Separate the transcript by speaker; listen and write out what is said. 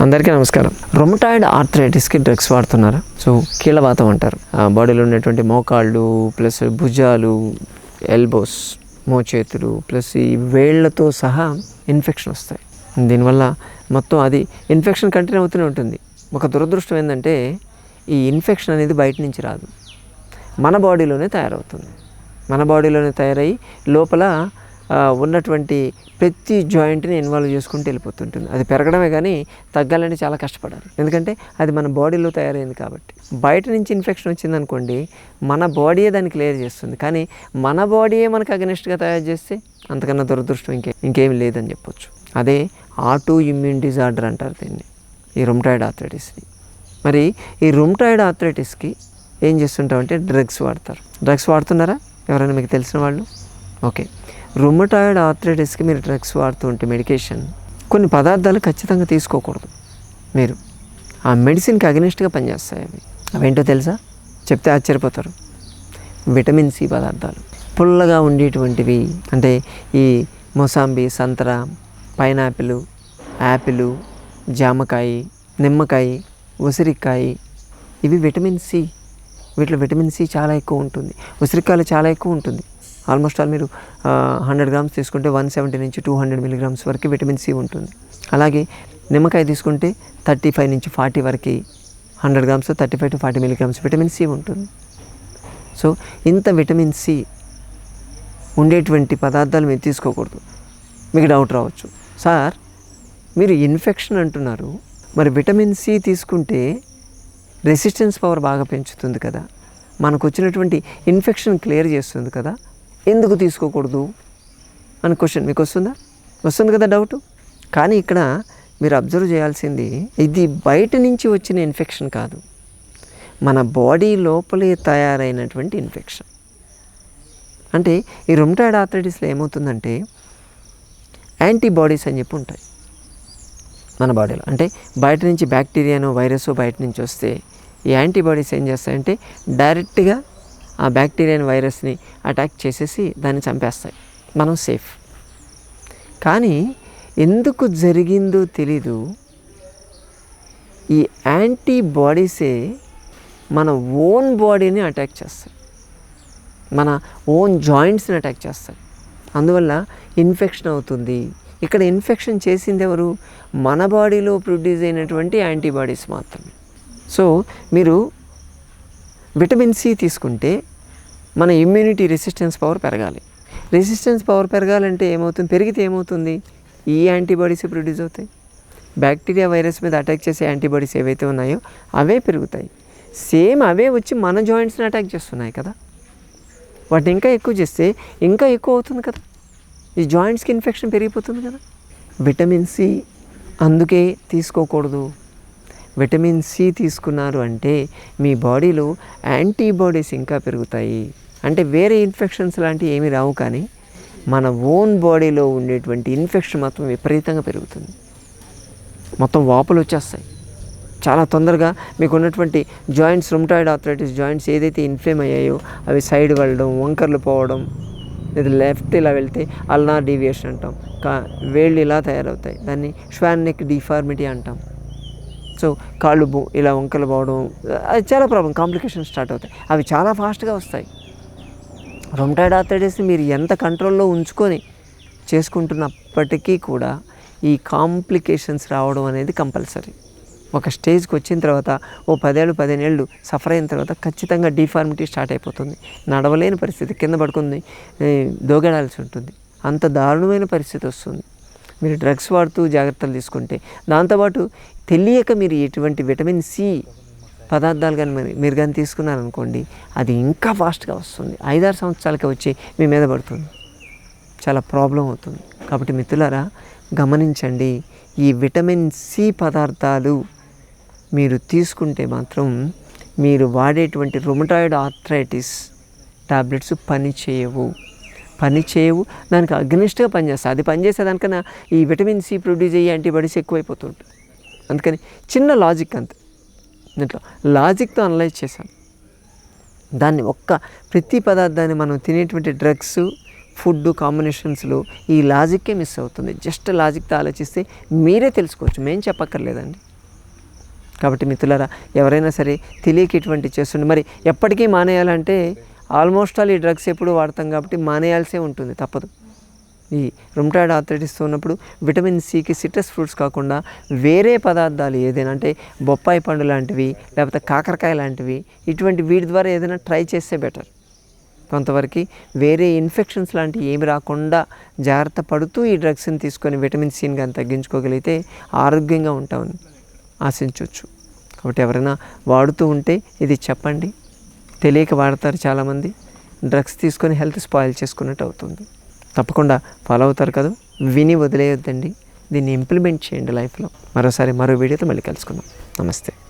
Speaker 1: అందరికీ నమస్కారం. Rheumatoid ఆర్థరైటిస్కి drugs వాడుతున్నారా? సో కీళ్ళవాతం అంటారు. బాడీలో ఉన్నటువంటి మోకాళ్ళు ప్లస్ భుజాలు, ఎల్బోస్, మోచేతులు ప్లస్ ఈ వేళ్లతో సహా ఇన్ఫెక్షన్ వస్తాయి. దీనివల్ల మొత్తం అది ఇన్ఫెక్షన్ కంటిన్యూ అవుతూనే ఉంటుంది. ఒక దురదృష్టం ఏంటంటే ఈ ఇన్ఫెక్షన్ అనేది బయట నుంచి రాదు, మన బాడీలోనే తయారవుతుంది. మన బాడీలోనే తయారయ్యి లోపల ఉన్నటువంటి ప్రతి జాయింట్ని ఇన్వాల్వ్ చేసుకుంటూ వెళ్ళిపోతుంటుంది. అది పెరగడమే కానీ తగ్గాలంటే చాలా కష్టపడాలి. ఎందుకంటే అది మన బాడీలో తయారైంది కాబట్టి. బయట నుంచి ఇన్ఫెక్షన్ వచ్చిందనుకోండి, మన బాడీయే దాన్ని క్లియర్ చేస్తుంది. కానీ మన బాడీయే మనకు అగెనిస్ట్గా తయారు చేస్తే అంతకన్నా దురదృష్టం ఇంకేమి లేదని చెప్పొచ్చు. అదే ఆటో ఇమ్యూన్ డిజార్డర్ అంటారు దీన్ని, ఈ రొమటాయిడ్ ఆర్థరైటిస్ని. మరి ఈ రొమటాయిడ్ ఆర్థరైటిస్కి ఏం చేస్తుంటామంటే డ్రగ్స్ వాడతారు. డ్రగ్స్ వాడుతున్నారా ఎవరైనా మీకు తెలిసిన వాళ్ళు? ఓకే, రొమటాయిడ్ ఆర్థరైటిస్కి మీరు డ్రగ్స్ వాడుతూ ఉంటే మెడికేషన్, కొన్ని పదార్థాలు ఖచ్చితంగా తీసుకోకూడదు. మీరు ఆ మెడిసిన్కి అగెనిస్ట్గా పనిచేస్తాయి. అవేంటో తెలుసా? చెప్తే ఆశ్చర్యపోతారు. విటమిన్ సి పదార్థాలు, పుల్లగా ఉండేటువంటివి అంటే ఈ మొసాంబి, సంతర, పైనాపిల్, యాపిల్, జామకాయ, నిమ్మకాయ, ఉసిరికాయ, ఇవి విటమిన్ సి. వీటిలో విటమిన్ సి చాలా ఎక్కువ ఉంటుంది. ఉసిరికాయలు చాలా ఎక్కువ ఉంటుంది. ఆల్మోస్ట్ ఆల్ మీరు 100 గ్రామ్స్ తీసుకుంటే 170 నుంచి 200 మిలీగ్రామ్స్ వరకు విటమిన్ సి ఉంటుంది. అలాగే నిమ్మకాయ తీసుకుంటే 35 నుంచి 40 వరకు, 100 grams 35 to 40 milligrams vitamin C ఉంటుంది. సో ఇంత విటమిన్ సి ఉండేటువంటి పదార్థాలు మీరు తీసుకోకూడదు. మీకు డౌట్ రావచ్చు, సార్ మీరు ఇన్ఫెక్షన్ అంటున్నారు, మరి విటమిన్ సి తీసుకుంటే రెసిస్టెన్స్ పవర్ బాగా పెంచుతుంది కదా, మనకు వచ్చినటువంటి ఇన్ఫెక్షన్ క్లియర్ చేస్తుంది కదా, ఎందుకు తీసుకోకూడదు అని క్వశ్చన్ మీకు వస్తుంది కదా డౌట్. కానీ ఇక్కడ మీరు అబ్జర్వ్ చేయాల్సింది, ఇది బయట నుంచి వచ్చిన ఇన్ఫెక్షన్ కాదు, మన బాడీ లోపలే తయారైనటువంటి ఇన్ఫెక్షన్. అంటే ఈ రొమటాయిడ్ ఆర్థరైటిస్లో ఏమవుతుందంటే యాంటీబాడీస్ అని చెప్పి ఉంటాయి మన బాడీలో. అంటే బయట నుంచి బ్యాక్టీరియానో వైరస్ బయట నుంచి వస్తే ఈ యాంటీబాడీస్ ఏం చేస్తాయంటే డైరెక్ట్గా ఆ బ్యాక్టీరియాని, వైరస్ని అటాక్ చేసేసి దాన్ని చంపేస్తాయి, మనం సేఫ్. కానీ ఎందుకు జరిగిందో తెలీదు, ఈ యాంటీబాడీసే మన ఓన్ బాడీని అటాక్ చేస్తాయి, మన ఓన్ జాయింట్స్ని అటాక్ చేస్తాయి. అందువల్ల ఇన్ఫెక్షన్ అవుతుంది. ఇక్కడ ఇన్ఫెక్షన్ చేసింది ఎవరు? మన బాడీలో ప్రొడ్యూస్ అయినటువంటి యాంటీబాడీస్ మాత్రమే. సో మీరు విటమిన్ సి తీసుకుంటే మన ఇమ్యూనిటీ రెసిస్టెన్స్ పవర్ పెరగాలి. రెసిస్టెన్స్ పవర్ పెరగాలంటే ఏమవుతుంది? పెరిగితే ఏమవుతుంది? ఈ యాంటీబాడీస్ ప్రొడ్యూస్ అవుతాయి. బ్యాక్టీరియా, వైరస్ మీద అటాక్ చేసే యాంటీబాడీస్ ఏవైతే ఉన్నాయో అవే పెరుగుతాయి. సేమ్ అవే వచ్చి మన జాయింట్స్ని అటాక్ చేస్తున్నాయి కదా. వాటిని ఇంకా ఎక్కువ చేస్తే ఇంకా ఎక్కువ అవుతుంది కదా, ఈ జాయింట్స్కి ఇన్ఫెక్షన్ పెరిగిపోతుంది కదా. విటమిన్ సి అందుకే తీసుకోకూడదు. విటమిన్ సి తీసుకున్నారు అంటే మీ బాడీలో యాంటీబాడీస్ ఇంకా పెరుగుతాయి. అంటే వేరే ఇన్ఫెక్షన్స్ లాంటివి ఏమీ రావు, కానీ మన ఓన్ బాడీలో ఉండేటువంటి ఇన్ఫెక్షన్ మాత్రం విపరీతంగా పెరుగుతుంది. మొత్తం వాపులు వచ్చేస్తాయి చాలా తొందరగా. మీకు ఉన్నటువంటి జాయింట్స్, రొమటాయిడ్ ఆర్థరైటిస్ జాయింట్స్ ఏదైతే ఇన్ఫ్లేమ్ అయ్యాయో అవి సైడ్ వెళ్ళడం, వంకర్లు పోవడం, ఇది లెఫ్ట్ ఇలా వెళ్తే అల్నార్ డీవియేషన్ అంటాం, వేళ్ళు ఇలా తయారవుతాయి, దాన్ని ష్వాన్ నెక్ డిఫార్మిటీ అంటాం. సో కాళ్ళు ఇలా వంకలు పోవడం, అది చాలా కాంప్లికేషన్స్ స్టార్ట్ అవుతాయి. అవి చాలా ఫాస్ట్గా వస్తాయి. రొమటాయిడ్ ఆర్థరైటిస్ని మీరు ఎంత కంట్రోల్లో ఉంచుకొని చేసుకుంటున్నప్పటికీ కూడా ఈ కాంప్లికేషన్స్ రావడం అనేది కంపల్సరీ. ఒక స్టేజ్కి వచ్చిన తర్వాత ఓ 10 ఏళ్ళు 15 ఏళ్ళు సఫర్ అయిన తర్వాత ఖచ్చితంగా డిఫార్మిటీ స్టార్ట్ అయిపోతుంది. నడవలేని పరిస్థితి, కింద పడుకుంది దోగడాల్సి ఉంటుంది, అంత దారుణమైన పరిస్థితి వస్తుంది. మీరు డ్రగ్స్ వాడుతూ జాగ్రత్తలు తీసుకుంటే, దాంతోపాటు తెలియక మీరు ఎటువంటి విటమిన్ సి పదార్థాలు కానీ మీరు కానీ తీసుకున్నారనుకోండి, అది ఇంకా ఫాస్ట్గా వస్తుంది. 5-6 సంవత్సరాలకి వచ్చి మీ మీద పడుతుంది, చాలా ప్రాబ్లం అవుతుంది. కాబట్టి మిత్రులారా గమనించండి, ఈ విటమిన్ సి పదార్థాలు మీరు తీసుకుంటే మాత్రం మీరు వాడేటువంటి రొమటాయిడ్ ఆర్థరైటిస్ టాబ్లెట్స్ పనిచేయవు, దానికి అగ్నిస్ట్గా పనిచేస్తాయి. అది పనిచేసేదానికన్నా ఈ విటమిన్ సి ప్రొడ్యూస్ అయ్యే యాంటీబాడీస్ ఎక్కువైపోతుంటాయి. అందుకని చిన్న లాజిక్ అంతే, దీంట్లో లాజిక్తో అనలైజ్ చేశాను దాన్ని. ప్రతి పదార్థాన్ని మనం తినేటువంటి డ్రగ్స్ ఫుడ్ కాంబినేషన్స్లో ఈ లాజిక్కే మిస్ అవుతుంది. జస్ట్ లాజిక్తో ఆలోచిస్తే మీరే తెలుసుకోవచ్చు, మేము చెప్పక్కర్లేదండి. కాబట్టి మిత్రులారా, ఎవరైనా సరే తెలియక ఇటువంటి చేస్తుండే మరి ఎప్పటికీ మానేయాలంటే ఆల్మోస్ట్ ఆల్ ఈ డ్రగ్స్ ఎప్పుడు వాడతాం కాబట్టి మానేయాల్సే ఉంటుంది, తప్పదు. ఈ రుమటాయిడ్ ఆర్థరైటిస్తో ఉన్నప్పుడు విటమిన్ సికి సిట్రస్ ఫ్రూట్స్ కాకుండా వేరే పదార్థాలు ఏదైనా అంటే బొప్పాయి పండు లాంటివి లేకపోతే కాకరకాయ లాంటివి ఇటువంటి వీటి ద్వారా ఏదైనా ట్రై చేస్తే బెటర్. కొంతవరకు వేరే ఇన్ఫెక్షన్స్ లాంటివి ఏమి రాకుండా జాగ్రత్త పడుతూ ఈ డ్రగ్స్ని తీసుకొని విటమిన్ సిని కానీ తగ్గించుకోగలిగితే ఆరోగ్యంగా ఉంటామని ఆశించవచ్చు. కాబట్టి ఎవరైనా వాడుతూ ఉంటే ఇది చెప్పండి. తెలియక వాడతారు చాలామంది, డ్రగ్స్ తీసుకొని హెల్త్ స్పాయిల్ చేసుకున్నట్టు అవుతుంది. తప్పకుండా ఫాలో అవుతారు కదా, విని వదిలేయొద్దండి, దీన్ని ఇంప్లిమెంట్ చేయండి లైఫ్లో. మరోసారి మరో వీడియోతో మళ్ళీ కలుసుకుందాం. నమస్తే.